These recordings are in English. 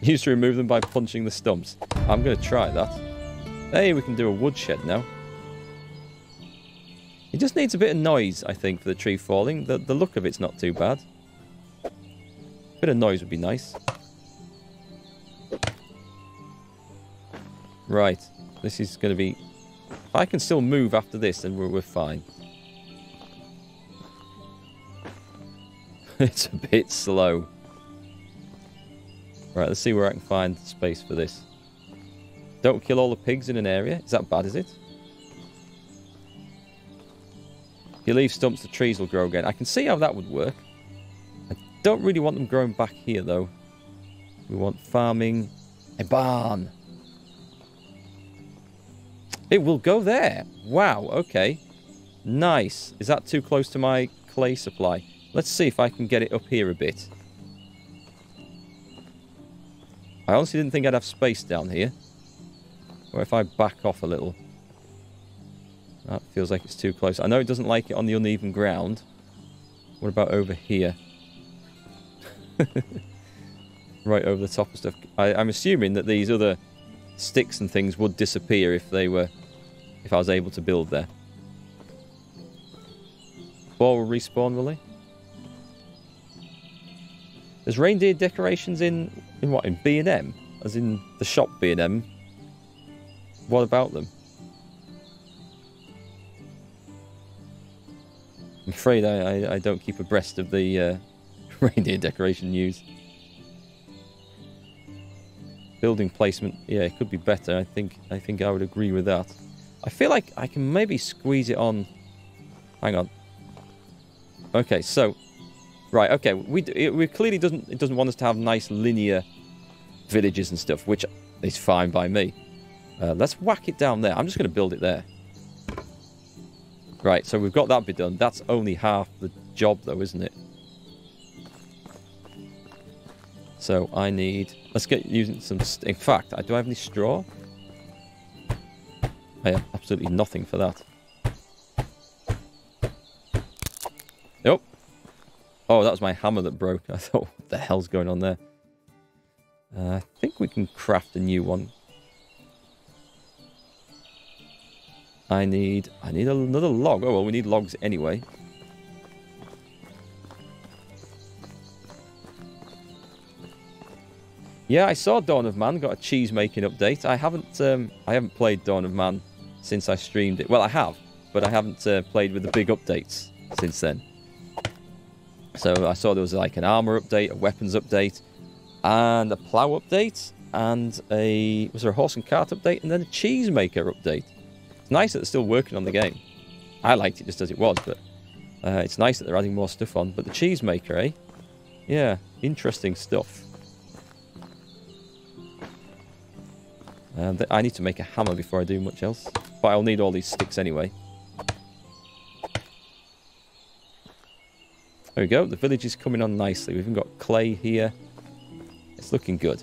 Used to remove them by punching the stumps. I'm going to try that. Hey, we can do a woodshed now. It just needs a bit of noise, I think, for the tree falling. The look of it's not too bad. A bit of noise would be nice. Right. This is going to be... If I can still move after this, then we're fine. It's a bit slow. Right, let's see where I can find space for this. Don't kill all the pigs in an area. Is that bad, is it? If you leave stumps, the trees will grow again. I can see how that would work. I don't really want them growing back here, though. We want farming. A barn. It will go there. Wow, okay. Nice. Is that too close to my clay supply? Let's see if I can get it up here a bit. I honestly didn't think I'd have space down here. Or if I back off a little. That feels like it's too close. I know it doesn't like it on the uneven ground. What about over here? Right over the top of stuff. I'm assuming that these other sticks and things would disappear if they were... If I was able to build there. Boar will respawn, will they? There's reindeer decorations in what? In B&M? As in the shop B&M? What about them? I'm afraid I don't keep abreast of the reindeer decoration news. Building placement, yeah, it could be better. I think I would agree with that. I feel like I can maybe squeeze it on. Hang on. Okay, so right, okay, we clearly doesn't want us to have nice linear villages and stuff, which is fine by me. Let's whack it down there. I'm just going to build it there. Right, so we've got that bit done. That's only half the job, though, isn't it? So I need... Let's get using some... In fact, do I have any straw? I have absolutely nothing for that. Nope. Oh, that was my hammer that broke. I thought, what the hell's going on there? I think we can craft a new one. I need another log. Oh, well, we need logs anyway. Yeah, I saw Dawn of Man got a cheese making update. I haven't played Dawn of Man since I streamed it. Well, I have, but I haven't played with the big updates since then. So I saw there was like an armor update, a weapons update, and a plow update, and was there a horse and cart update, and then a cheese maker update. It's nice that they're still working on the game. I liked it just as it was, but it's nice that they're adding more stuff on. But the cheese maker, eh? Yeah, interesting stuff. I need to make a hammer before I do much else. But I'll need all these sticks anyway. There we go. The village is coming on nicely. We've even got clay here. It's looking good.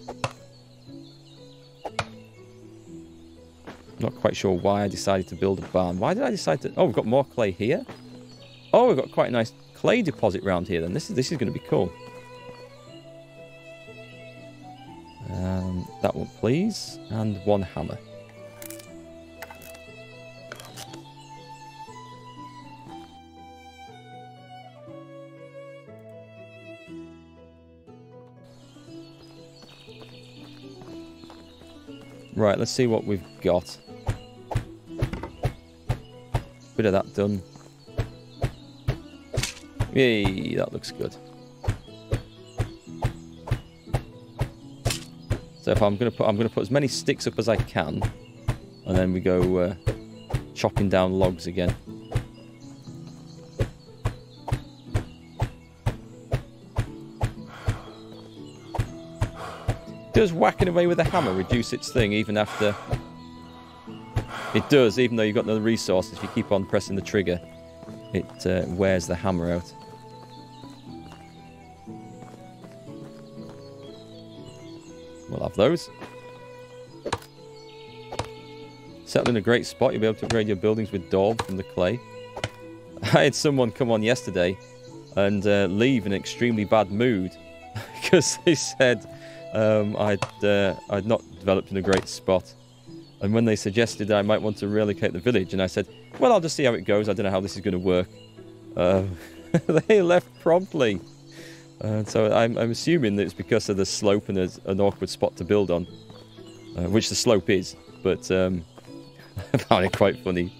Not quite sure why I decided to build a barn. Why did I decide to... Oh, we've got more clay here. Oh, we've got quite a nice clay deposit around here then. This is going to be cool. That one, please. And one hammer. Right, let's see what we've got. Bit of that done. Yay, that looks good. So if I'm gonna put as many sticks up as I can, and then we go chopping down logs again. Does whacking away with a hammer reduce its thing even after? It does, even though you've got no resources. If you keep on pressing the trigger, it wears the hammer out. We'll have those. Settle in a great spot. You'll be able to upgrade your buildings with daub from the clay. I had someone come on yesterday and leave in an extremely bad mood because they said I'd not developed in a great spot. And when they suggested I might want to relocate the village, and I said, well, I'll just see how it goes. I don't know how this is going to work. They left promptly. So I'm assuming that it's because of the slope and there's an awkward spot to build on. Which the slope is. But I found it quite funny.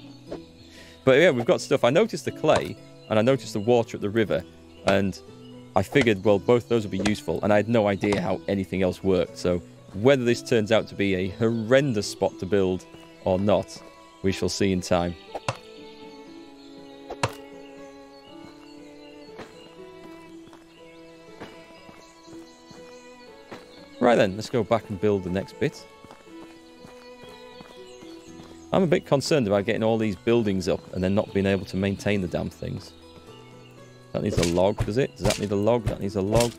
But yeah, we've got stuff. I noticed the clay, and I noticed the water at the river. And I figured, well, both those would be useful. And I had no idea how anything else worked. So whether this turns out to be a horrendous spot to build or not, we shall see in time. Right then, let's go back and build the next bit. I'm a bit concerned about getting all these buildings up and then not being able to maintain the damn things. That needs a log, does it? Does that need a log? That needs a log.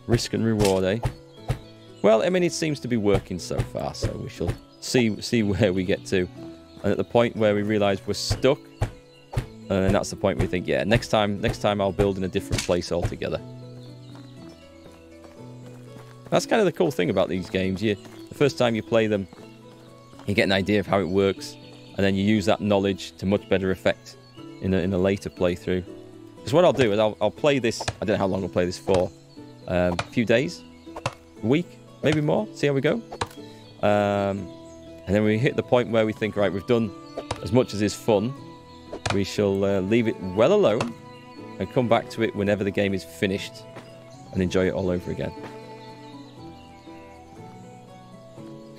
Risk and reward, eh? Well, I mean, it seems to be working so far, so we shall see where we get to. And at the point where we realise we're stuck, and that's the point where we think, yeah, next time I'll build in a different place altogether. That's kind of the cool thing about these games. The first time you play them, you get an idea of how it works, and then you use that knowledge to much better effect in a later playthrough. Because what I'll do is I'll play this, I don't know how long I'll play this for, a few days, a week, maybe more, see how we go. And then we hit the point where we think, right, we've done as much as is fun. We shall leave it well alone and come back to it whenever the game is finished and enjoy it all over again.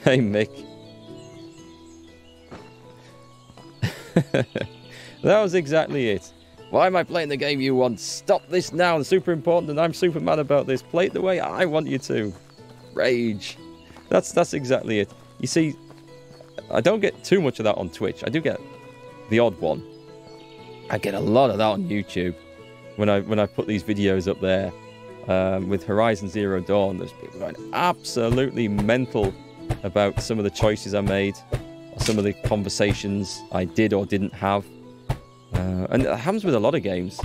Hey, Mick. That was exactly it. Why am I playing the game you want? Stop this now. It's super important and I'm super mad about this. Play it the way I want you to. Rage. That's exactly it. You see, I don't get too much of that on Twitch. I do get the odd one. I get a lot of that on YouTube when I put these videos up there with Horizon Zero Dawn. There's people going absolutely mental about some of the choices I made, or some of the conversations I did or didn't have, and it happens with a lot of games.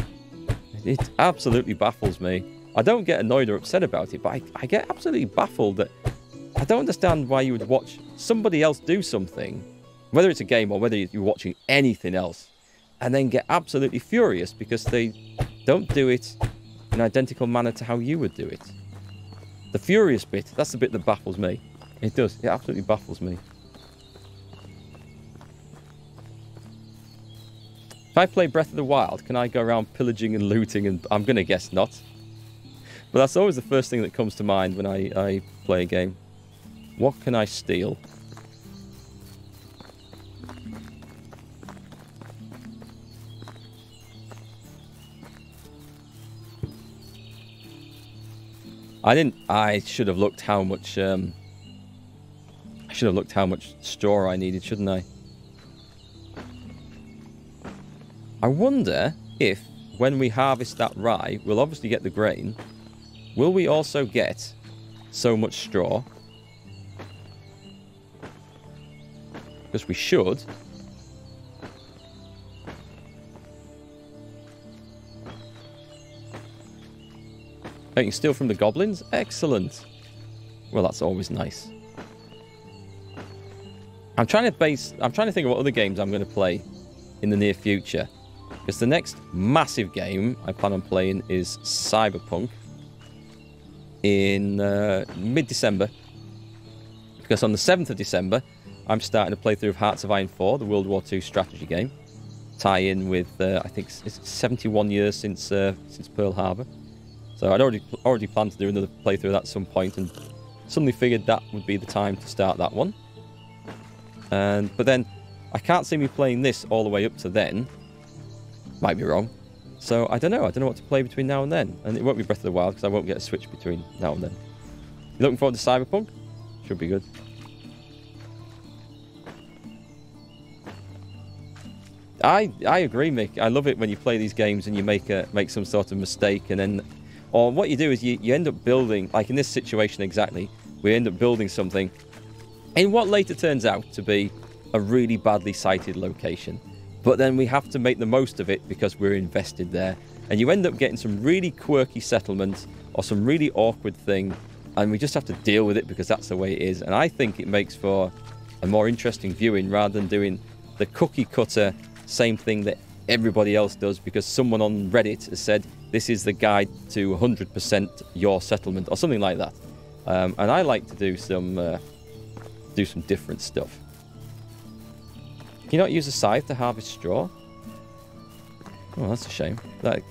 It absolutely baffles me. I don't get annoyed or upset about it, but I get absolutely baffled that I don't understand why you would watch somebody else do something, whether it's a game or whether you're watching anything else, and then get absolutely furious because they don't do it in an identical manner to how you would do it. The furious bit, that's the bit that baffles me. It does. It absolutely baffles me. If I play Breath of the Wild, can I go around pillaging and looting? And I'm going to guess not. But that's always the first thing that comes to mind when I play a game. What can I steal? I should have looked how much straw I needed, shouldn't I? I wonder if when we harvest that rye, we'll obviously get the grain. Will we also get so much straw? Because we should. Oh, you can steal from the goblins? Excellent. Well, that's always nice. I'm trying to think of what other games I'm going to play in the near future. Because the next massive game I plan on playing is Cyberpunk in mid-December. Because on the 7th of December, I'm starting a playthrough of Hearts of Iron 4, the World War II strategy game. Tie in with, I think it's 71 years since Pearl Harbor. So I'd already planned to do another playthrough of that at some point, and suddenly figured that would be the time to start that one. But then I can't see me playing this all the way up to then. Might be wrong. So I don't know. I don't know what to play between now and then. And it won't be Breath of the Wild because I won't get a Switch between now and then. You looking forward to Cyberpunk? Should be good. I agree, Mick. I love it when you play these games and you make some sort of mistake, and then, or what you do is you end up building, like in this situation exactly, we end up building something in what later turns out to be a really badly sited location. But then we have to make the most of it because we're invested there. And you end up getting some really quirky settlement or some really awkward thing, and we just have to deal with it because that's the way it is. And I think it makes for a more interesting viewing rather than doing the cookie cutter same thing that everybody else does because someone on Reddit has said this is the guide to 100% your settlement or something like that. And I like to do some different stuff. Can you not use a scythe to harvest straw? Oh, that's a shame. That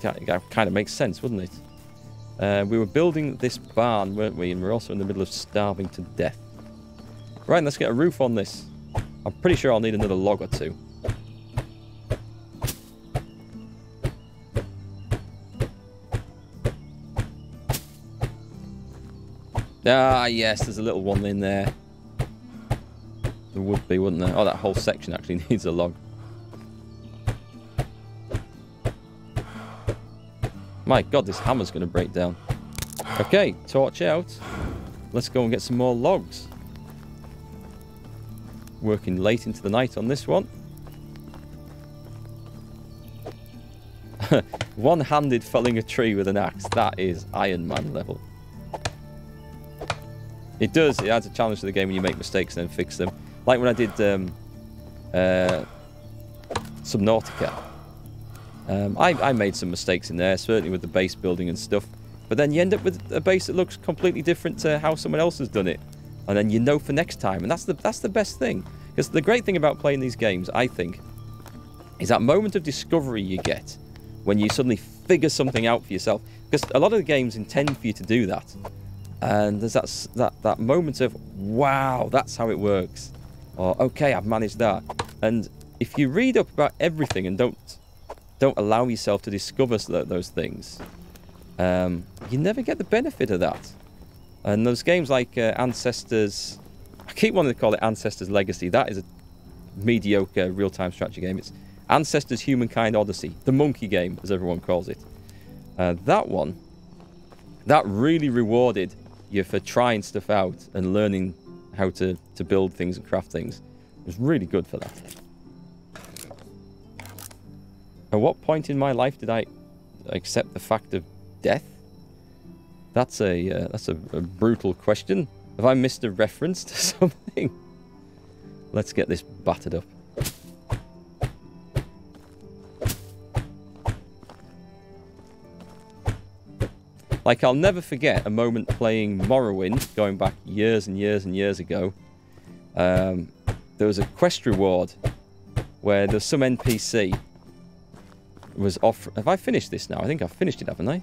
kind of makes sense, wouldn't it? We were building this barn, weren't we? And we're also in the middle of starving to death. Right, let's get a roof on this. I'm pretty sure I'll need another log or two. Ah, yes, there's a little one in there. There would be, wouldn't there? Oh, that whole section actually needs a log. My God, this hammer's going to break down. Okay, torch out. Let's go and get some more logs. Working late into the night on this one. One-handed felling a tree with an axe. That is Iron Man level. It does. It adds a challenge to the game when you make mistakes and then fix them. Like when I did Subnautica. I made some mistakes in there, certainly with the base building and stuff. But then you end up with a base that looks completely different to how someone else has done it. And then you know for next time. And that's the best thing. Because the great thing about playing these games, I think, is that moment of discovery you get when you suddenly figure something out for yourself. Because a lot of the games intend for you to do that. And there's that moment of, wow, that's how it works. Or, okay, I've managed that. And if you read up about everything and don't allow yourself to discover those things, you never get the benefit of that. And those games like Ancestors, I keep wanting to call it Ancestors Legacy. That is a mediocre real-time strategy game. It's Ancestors Humankind Odyssey, the monkey game, as everyone calls it. That one, that really rewarded you for trying stuff out and learning how to build things and craft things. It was really good for that. At what point in my life did I accept the fact of death? That's a brutal question. Have I missed a reference to something? Let's get this battered up. Like, I'll never forget a moment playing Morrowind, going back years and years and years ago. There was a quest reward where there's some NPC was off. Have I finished this now? I think I've finished it, haven't I?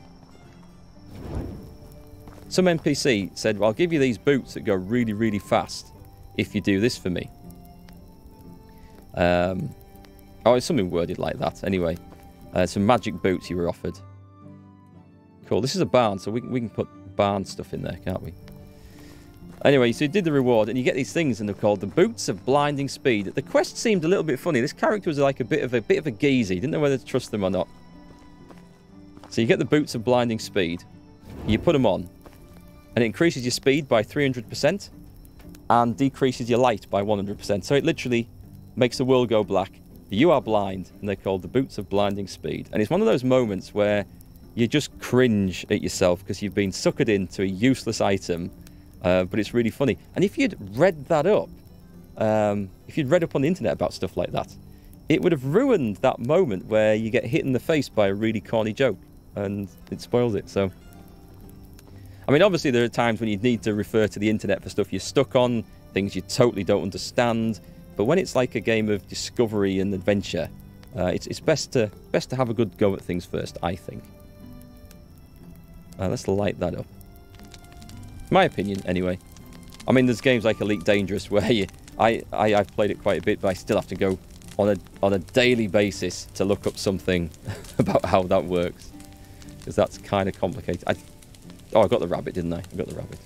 Some NPC said, well, I'll give you these boots that go really, really fast if you do this for me. Oh, it's something worded like that. Anyway, some magic boots you were offered. Cool. This is a barn, so we can put barn stuff in there, can't we? Anyway, so you did the reward, and you get these things, and they're called the Boots of Blinding Speed. The quest seemed a little bit funny. This character was like a bit of a geezy. Didn't know whether to trust them or not. So you get the Boots of Blinding Speed. You put them on, and it increases your speed by 300% and decreases your light by 100%. So it literally makes the world go black. You are blind, and they're called the Boots of Blinding Speed. And it's one of those moments where you just cringe at yourself because you've been suckered into a useless item, but it's really funny. And if you'd read that up, if you'd read up on the internet about stuff like that, it would have ruined that moment where you get hit in the face by a really corny joke, and it spoils it. So, I mean, obviously there are times when you need to refer to the internet for stuff you're stuck on, things you totally don't understand. But when it's like a game of discovery and adventure, it's best to have a good go at things first, I think. Let's light that up. My opinion, anyway. I mean, there's games like Elite Dangerous where I've played it quite a bit, but I still have to go on a daily basis to look up something about how that works, because that's kind of complicated. Oh, I got the rabbit, didn't I? I got the rabbit.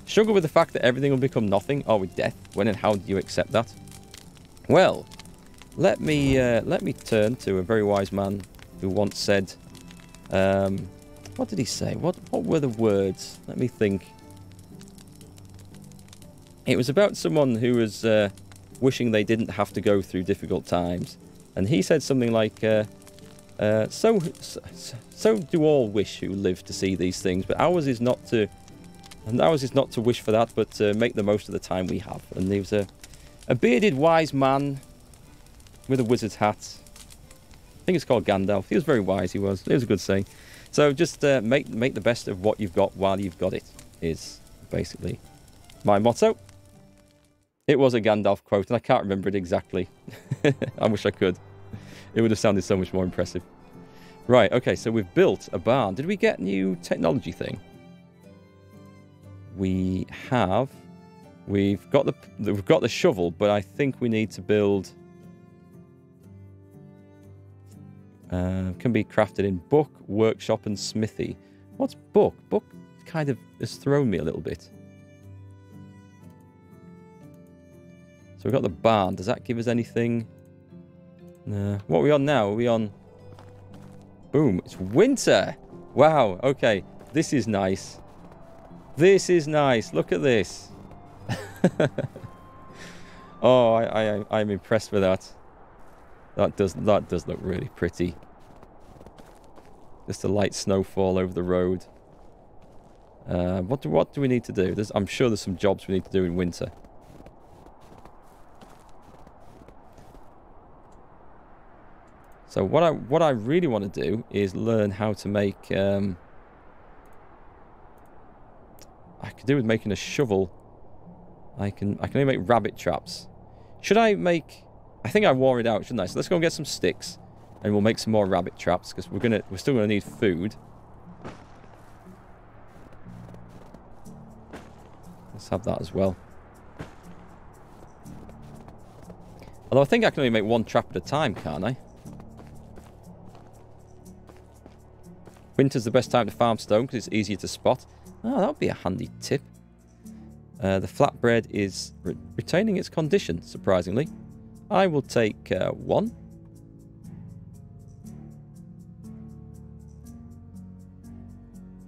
Struggle with the fact that everything will become nothing, or with death. When and how do you accept that? Well, let me turn to a very wise man who once said, what did he say? What were the words? Let me think. It was about someone who was wishing they didn't have to go through difficult times. And he said something like, so do all wish who live to see these things, but ours is not to wish for that, but to make the most of the time we have. And he was a bearded wise man with a wizard's hat. I think it's called Gandalf. He was very wise, he was. It was a good saying. So just make the best of what you've got while you've got it, is basically my motto. It was a Gandalf quote, and I can't remember it exactly. I wish I could. It would have sounded so much more impressive. Right, okay, so we've built a barn. Did we get new technology thing? We have. We've got the shovel, but I think we need to build. Can be crafted in book, workshop, and smithy. What's book? Book kind of has thrown me a little bit. So we've got the barn. Does that give us anything? No. What are we on now? Are we on? Boom! It's winter. Wow. Okay. This is nice. This is nice. Look at this. Oh, I'm impressed with that. That does look really pretty. Just a light snowfall over the road. What do we need to do? I'm sure there's some jobs we need to do in winter. So what I really want to do is learn how to make. I could do with making a shovel. I can only make rabbit traps. Should I make? I think I wore it out, shouldn't I? So let's go and get some sticks, and we'll make some more rabbit traps because we're still gonna need food. Let's have that as well. Although I think I can only make one trap at a time, can't I? Winter's the best time to farm stone because it's easier to spot. Oh, that would be a handy tip. The flatbread is retaining its condition, surprisingly. I will take one.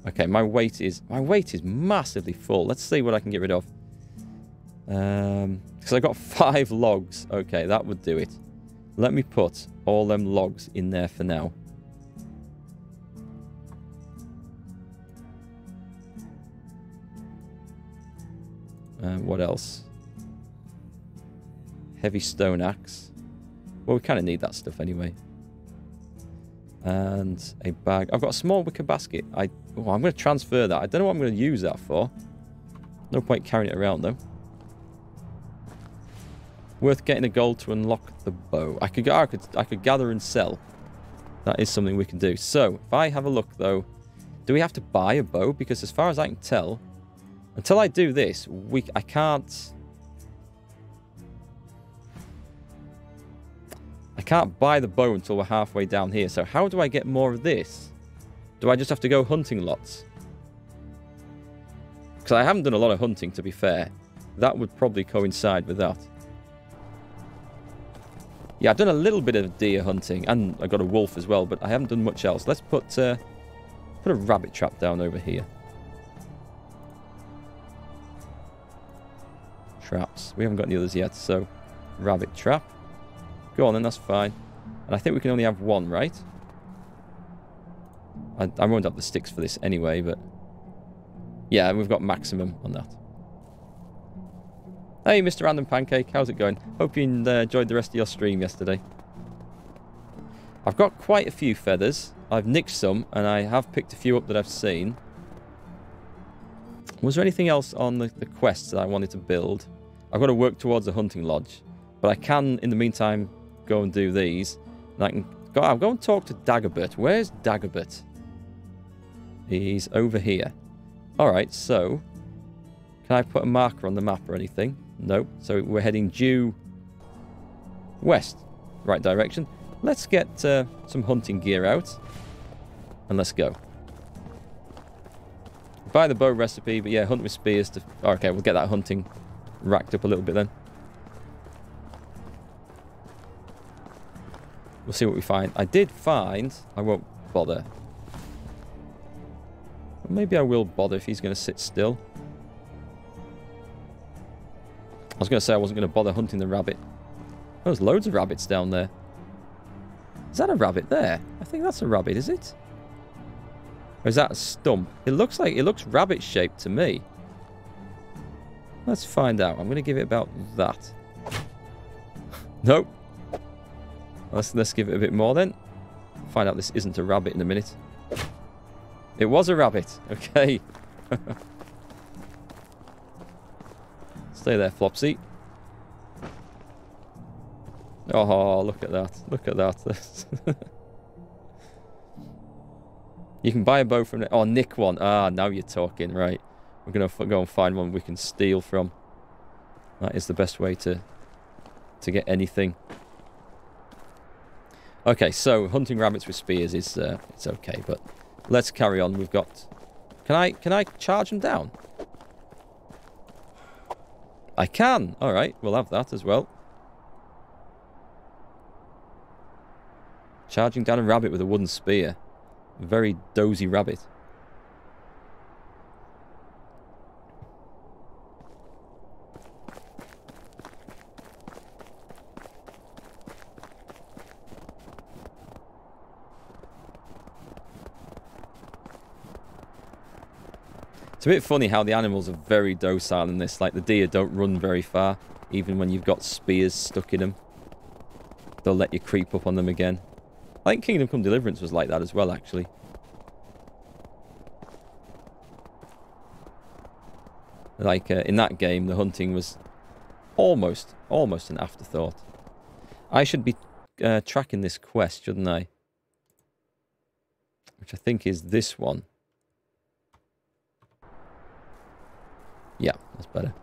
Okay, my weight is massively full. Let's see what I can get rid of. Because I got 5 logs. Okay, that would do it. Let me put all them logs in there for now. What else? Heavy stone axe. Well, we kind of need that stuff anyway. And a bag. I've got a small wicker basket. I'm going to transfer that. I don't know what I'm going to use that for. No point carrying it around though. Worth getting a gold to unlock the bow. I could gather and sell. That is something we can do. So if I have a look though, do we have to buy a bow? Because as far as I can tell, until I do this, I can't buy the bow until we're halfway down here. So how do I get more of this? Do I just have to go hunting lots? Because I haven't done a lot of hunting, to be fair. That would probably coincide with that. Yeah, I've done a little bit of deer hunting, and I got a wolf as well, but I haven't done much else. Let's put a rabbit trap down over here. Traps. We haven't got any others yet, so rabbit trap. Go on then, that's fine. And I think we can only have one, right? I won't have the sticks for this anyway, but yeah, we've got maximum on that. Hey, Mr. Random Pancake, how's it going? Hope you enjoyed the rest of your stream yesterday. I've got quite a few feathers. I've nicked some, and I have picked a few up that I've seen. Was there anything else on the quests that I wanted to build? I've got to work towards a hunting lodge, but I can, in the meantime, go and do these. And I'll go and talk to Dagobert. Where's Dagobert? He's over here. Alright, so can I put a marker on the map or anything? No. So we're heading due west. Right direction. Let's get some hunting gear out. And let's go. Buy the bow recipe, but yeah, hunt with spears to... Oh, okay, we'll get that hunting racked up a little bit then. We'll see what we find. I did find... I won't bother. Maybe I will bother if he's going to sit still. was going to say I wasn't going to bother hunting the rabbit. There's loads of rabbits down there. Is that a rabbit there? I think that's a rabbit, is it? Or is that a stump? It looks rabbit-shaped to me. Let's find out. I'm going to give it about that. Nope. Let's give it a bit more then. Find out this isn't a rabbit in a minute. It was a rabbit. Okay. Stay there, Flopsy. Oh, look at that. Look at that. You can buy a bow from... Oh, nick one. Ah, now you're talking. Right. We're going to go and find one we can steal from. That is the best way to get anything. Okay, so hunting rabbits with spears is it's okay, but let's carry on. We've got... Can I charge them down? I can. All right, we'll have that as well. Charging down a rabbit with a wooden spear. A very dozy rabbit. It's a bit funny how the animals are very docile in this. Like, the deer don't run very far, even when you've got spears stuck in them. They'll let you creep up on them again. I think Kingdom Come Deliverance was like that as well, actually. Like, in that game, the hunting was almost an afterthought. I should be tracking this quest, shouldn't I? Which I think is this one. Yeah, that's better.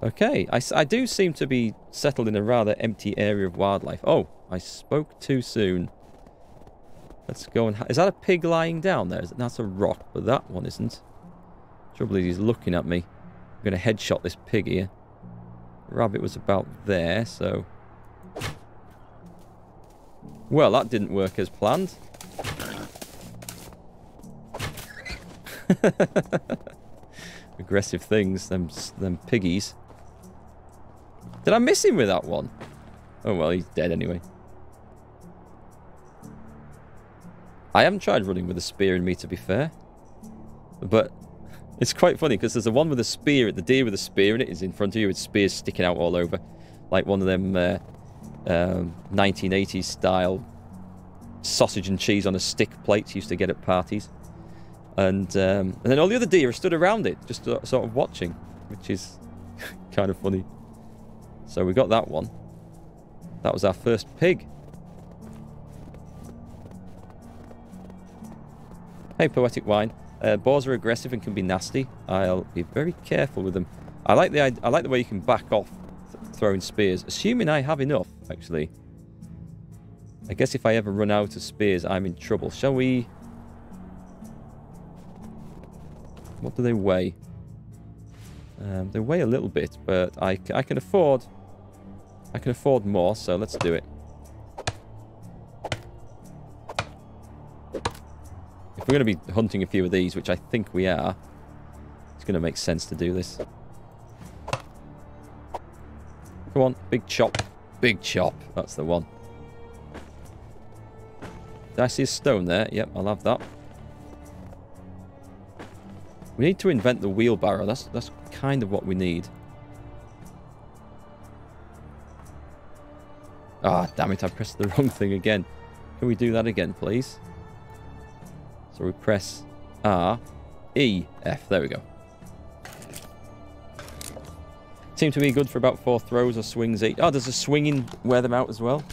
Okay, I do seem to be settled in a rather empty area of wildlife. Oh, I spoke too soon. Let's go and... Is that a pig lying down there? That's a rock, but that one isn't. Trouble is, he's looking at me. I'm going to headshot this pig here. Rabbit was about there, so... Well, that didn't work as planned. Aggressive things, them piggies. Did I miss him with that one? Oh well, he's dead anyway. I haven't tried running with a spear in me, to be fair. But it's quite funny, because there's the one with a spear, the deer with a spear in it is in front of you with spears sticking out all over. Like one of them 1980s style sausage and cheese on a stick plates you used to get at parties. And then all the other deer are stood around it, just sort of watching, which is kind of funny. So we got that one. That was our first pig. Hey, Poetic Wine. Boars are aggressive and can be nasty. I'll be very careful with them. I like the way you can back off throwing spears, assuming I have enough, actually. I guess if I ever run out of spears, I'm in trouble. Shall we... What do they weigh? They weigh a little bit, but I can afford more, so let's do it. If we're going to be hunting a few of these, which I think we are, it's going to make sense to do this. Come on, big chop. Big chop. That's the one. Did I see a stone there? Yep, I'll have that. We need to invent the wheelbarrow. That's kind of what we need. Ah, damn it, I pressed the wrong thing again. Can we do that again, please? So we press R, E, F. There we go. Seem to be good for about 4 throws or swings each. Oh, there's a swinging wear them out as well.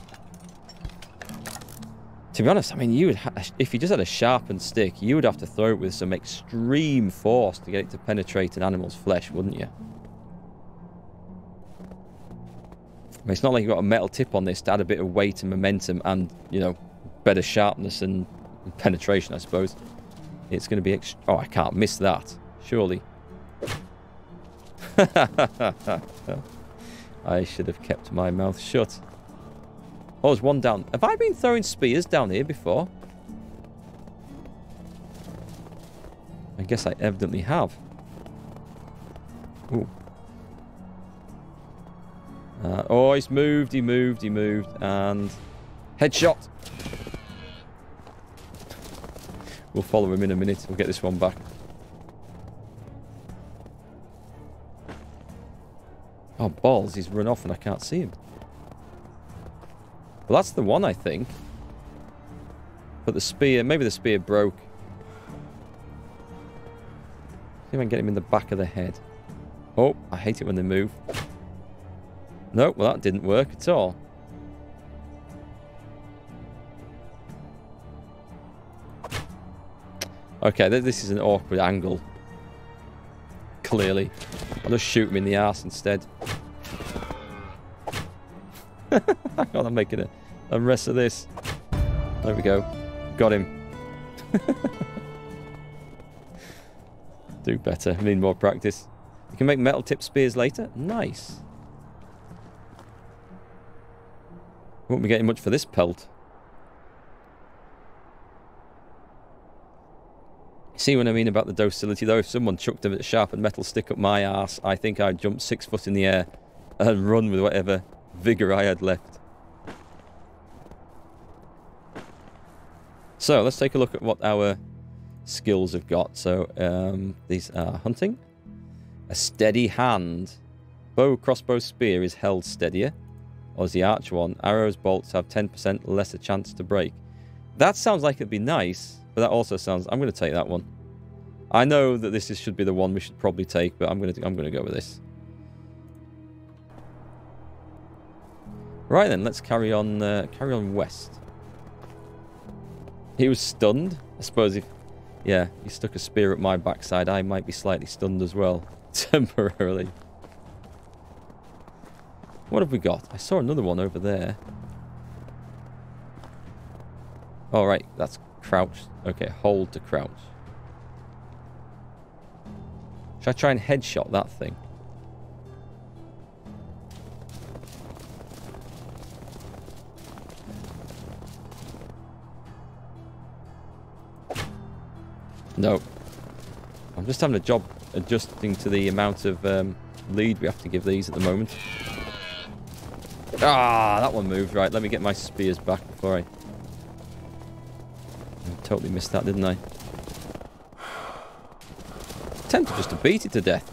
To be honest, I mean, you would if you just had a sharpened stick, you would have to throw it with some extreme force to get it to penetrate an animal's flesh, wouldn't you? I mean, it's not like you've got a metal tip on this to add a bit of weight and momentum and, you know, better sharpness and penetration, I suppose. It's going to be... Oh, I can't miss that. Surely. I should have kept my mouth shut. Oh, there's one down. Have I been throwing spears down here before? I guess I evidently have. Ooh. Oh, he's moved, he moved, and... Headshot! We'll follow him in a minute. We'll get this one back. Oh, balls, he's run off and I can't see him. Well, that's the one, I think. But the spear, maybe the spear broke. See if I can get him in the back of the head. Oh, I hate it when they move. Nope, well that didn't work at all. Okay, this is an awkward angle. Clearly. I'll just shoot him in the arse instead. Hang on, I'm making a mess of this. There we go. Got him. Do better. I need more practice. You can make metal tip spears later. Nice. Won't be getting much for this pelt. See what I mean about the docility though? If someone chucked a sharpened metal stick up my arse, I think I'd jump 6 foot in the air and run with whatever vigour I had left. So let's take a look at what our skills have got. So these are hunting, a steady hand, bow, crossbow, spear is held steadier, or is the arch one. Arrows, bolts have 10% lesser chance to break. That sounds like it'd be nice, but that also sounds... I'm going to take that one. I know that this should be the one we should probably take, but I'm going to go with this. Right then, let's carry on west. He was stunned. I suppose if... Yeah, he stuck a spear at my backside, I might be slightly stunned as well. Temporarily. What have we got? I saw another one over there. All right, that's crouch. Okay, hold to crouch. Should I try and headshot that thing? No. I'm just having a job adjusting to the amount of lead we have to give these at the moment. Ah, that one moved. Right, let me get my spears back before I totally missed that, didn't I? Tempted just to beat it to death.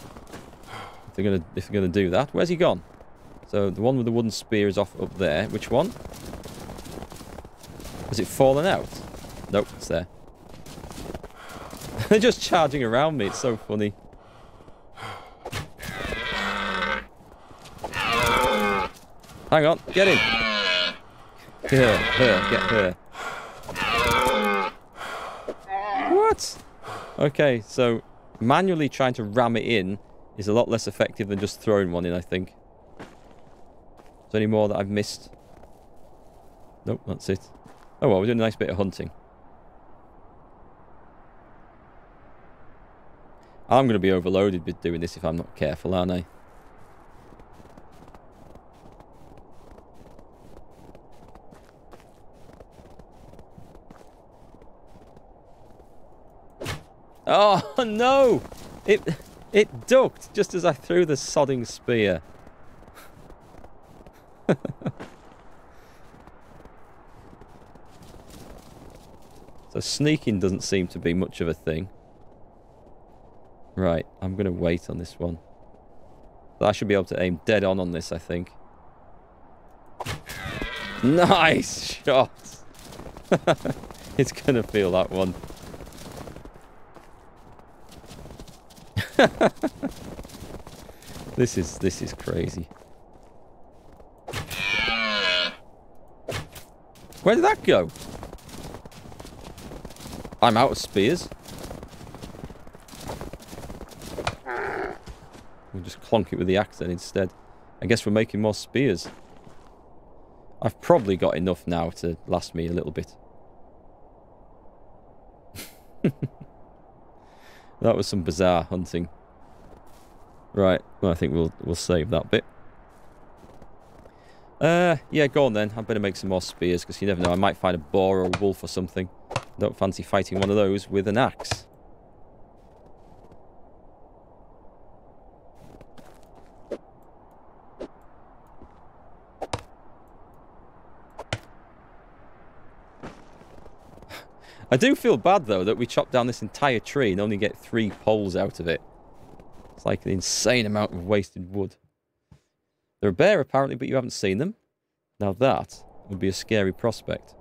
If they're gonna do that. Where's he gone? So the one with the wooden spear is off up there. Which one? Has it fallen out? Nope, it's there. They're just charging around me. It's so funny. Hang on, get in. Get her. What? Okay, so manually trying to ram it in is a lot less effective than just throwing one in, I think. Is there any more that I've missed? Nope, that's it. Oh well, we're doing a nice bit of hunting. I'm going to be overloaded with doing this if I'm not careful, aren't I? Oh, no! It ducked just as I threw the sodding spear. So sneaking doesn't seem to be much of a thing. Right, I'm going to wait on this one. But I should be able to aim dead on this, I think. Nice shot! It's going to feel that one. This is crazy. Where did that go? I'm out of spears. We'll just clonk it with the axe then instead. I guess we're making more spears. I've probably got enough now to last me a little bit. That was some bizarre hunting. Right, well I think we'll save that bit. Yeah, go on then. I better make some more spears because you never know. I might find a boar or a wolf or something. Don't fancy fighting one of those with an axe. I do feel bad, though, that we chopped down this entire tree and only get 3 poles out of it. It's like an insane amount of wasted wood. They're a bear, apparently, but you haven't seen them. Now that would be a scary prospect.